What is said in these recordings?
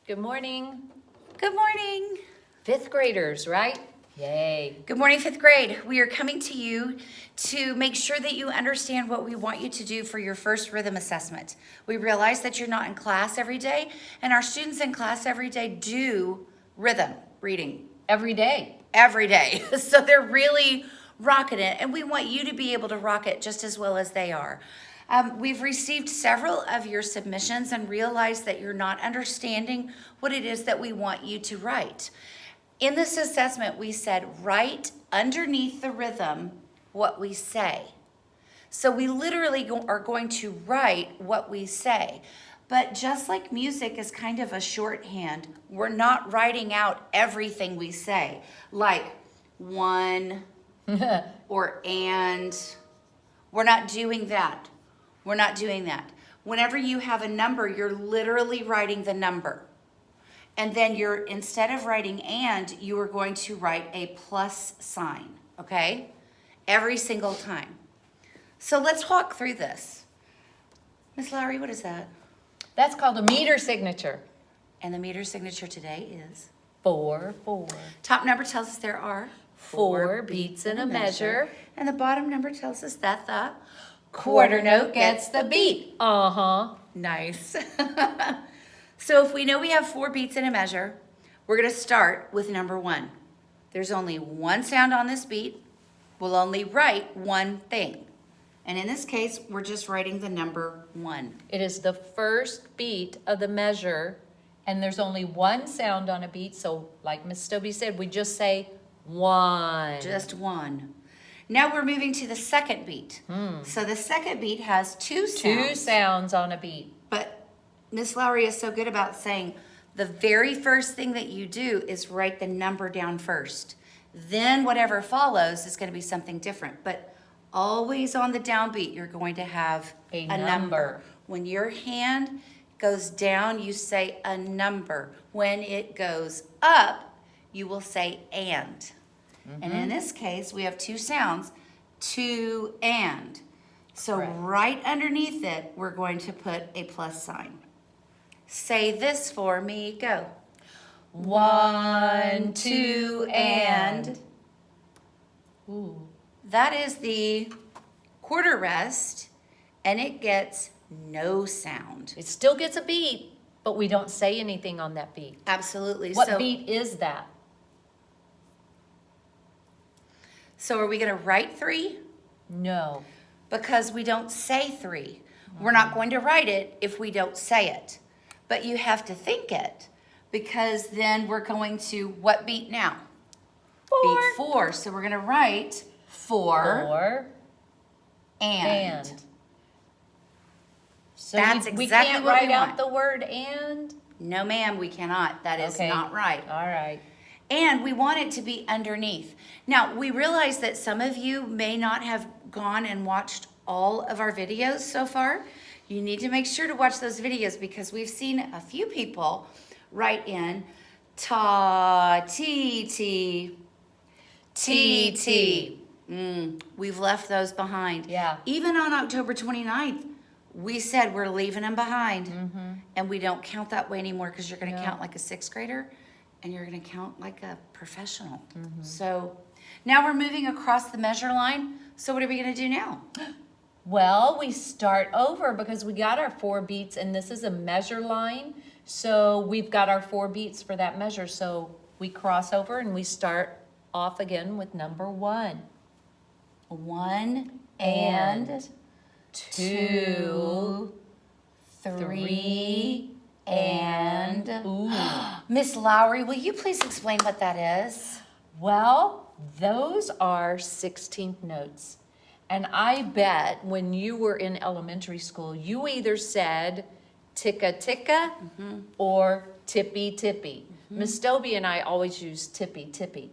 Good morning. Good morning. Fifth graders, right? Yay. Good morning, fifth grade. We are coming to you to make sure that you understand what we want you to do for your first rhythm assessment. We realize that you're not in class every day, and our students in class every day do rhythm reading Every day. every day. So they're really rocking it, and we want you to be able to rock it just as well as they are. We've received several of your submissions and realized that you're not understanding what it is that we want you to write. In this assessment, we said write underneath the rhythm what we say. So we literally are going to write what we say. But just like music is kind of a shorthand, we're not writing out everything we say, like one or and. We're not doing that. We're not doing that. Whenever you have a number, you're literally writing the number. And then instead of writing and, you are going to write a plus sign, okay? Every single time. So let's walk through this. Miss Lowry, what is that? That's called a meter signature. And the meter signature today is? 4, 4. Top number tells us there are 4 beats in a measure. And the bottom number tells us that the Quarter note gets the beat. Uh-huh. Nice. So if we know we have 4 beats in a measure, we're going to start with number 1. There's only one sound on this beat. We'll only write one thing. And in this case, we're just writing the number 1. It is the first beat of the measure, and there's only one sound on a beat. So like Miss Stobie said, we just say 1. Just 1. Now we're moving to the second beat. So the second beat has 2 sounds. 2 sounds on a beat. But Miss Lowry is so good about saying the very first thing that you do is write the number down first. Then whatever follows is going to be something different. But always on the downbeat, you're going to have A a number. When your hand goes down, you say a number. When it goes up, you will say and. And in this case, we have 2 sounds, to and. So Correct. right underneath it, we're going to put a plus sign. Say this for me, go. 1, 2, and. Ooh. That is the quarter rest, and it gets no sound. It still gets a beat, but we don't say anything on that beat. Absolutely. What beat is that? So are we going to write 3? No. Because we don't say 3. We're not going to write it if we don't say it. But you have to think it, because then we're going to, what beat now? 4. Beat 4. So we're going to write 4 4 and. So That's we exactly can't what we write out want. the word and? No, ma'am, we cannot. That is Okay. not right. All right. And we want it to be underneath. Now, we realize that some of you may not have gone and watched all of our videos so far. You need to make sure to watch those videos, because we've seen a few people write in ta, ti, ti, ti, ti. We've left those behind. Yeah. Even on October 29th, we said we're leaving them behind. And we don't count that way anymore, because you're going to count like a 6th grader and you're going to count like a professional. So now we're moving across the measure line. So what are we going to do now? Well, we start over because we got our 4 beats, and this is a measure line. So we've got our 4 beats for that measure. So we cross over and we start off again with number 1. 1 And 2, 3, and ooh. Miss Lowry, will you please explain what that is? Well, those are 16th notes. And I bet when you were in elementary school, you either said ticka ticka or tippy tippy. Miss Stobie and I always use tippy tippy.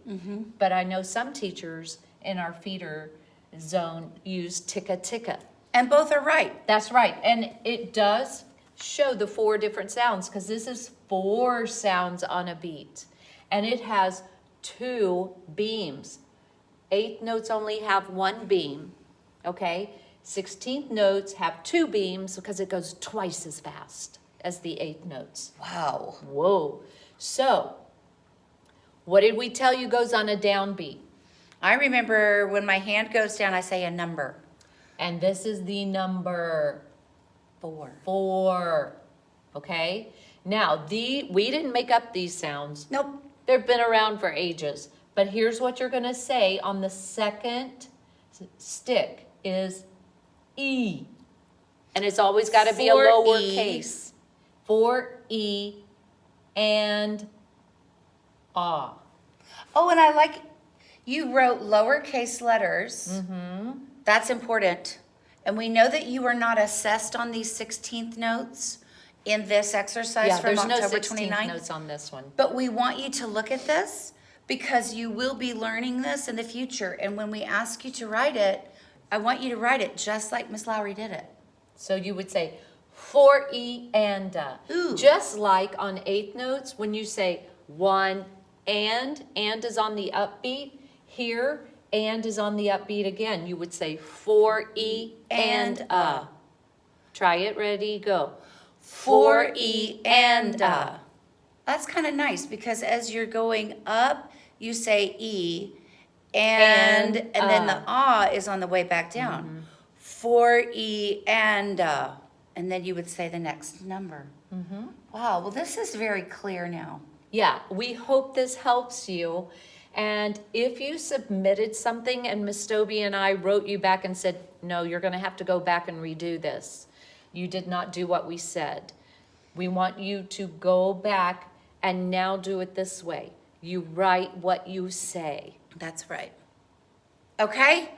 But I know some teachers in our feeder zone use ticka ticka. And both are right. That's right. And it does show the 4 different sounds, because this is 4 sounds on a beat. And it has 2 beams. 8th notes only have 1 beam, okay? 16th notes have 2 beams because it goes twice as fast. as the eighth notes. Wow. Whoa. So, what did we tell you goes on a downbeat? I remember when my hand goes down, I say a number. And this is the number 4. 4. Okay? Now, we didn't make up these sounds. Nope. They've been around for ages. But here's what you're going to say on the second stick is E. And it's always got to be a 4E. lowercase. 4E and ah. Oh, and I like you wrote lowercase letters. That's important. And we know that you are not assessed on these 16th notes in this exercise Yeah, from there's no October 16th 29th. notes on this one. But we want you to look at this because you will be learning this in the future. And when we ask you to write it, I want you to write it just like Miss Lowry did it. So you would say 4E and Ooh. just like on eighth notes, when you say one and is on the upbeat, here and is on the upbeat again. You would say 4E and Try it, ready, go. 4E and That's kind of nice because as you're going up, you say E and then the is on the way back down. 4E and then you would say the next number. Wow, well this is very clear now. Yeah, we hope this helps you. And if you submitted something and Miss Stobie and I wrote you back and said, no, you're going to have to go back and redo this. You did not do what we said. We want you to go back and now do it this way. You write what you say. That's right. Okay?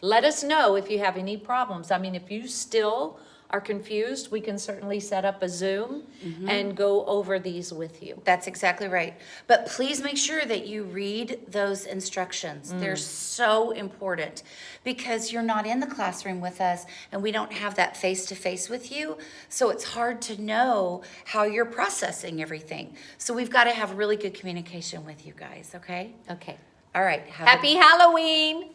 Let us know if you have any problems. I mean, if you still are confused, we can certainly set up a Zoom and go over these with you. That's exactly right. But please make sure that you read those instructions. They're so important because you're not in the classroom with us and we don't have that face-to-face with you. So it's hard to know how you're processing everything. So we've got to have really good communication with you guys, okay? Okay. All right. Have a Happy Halloween!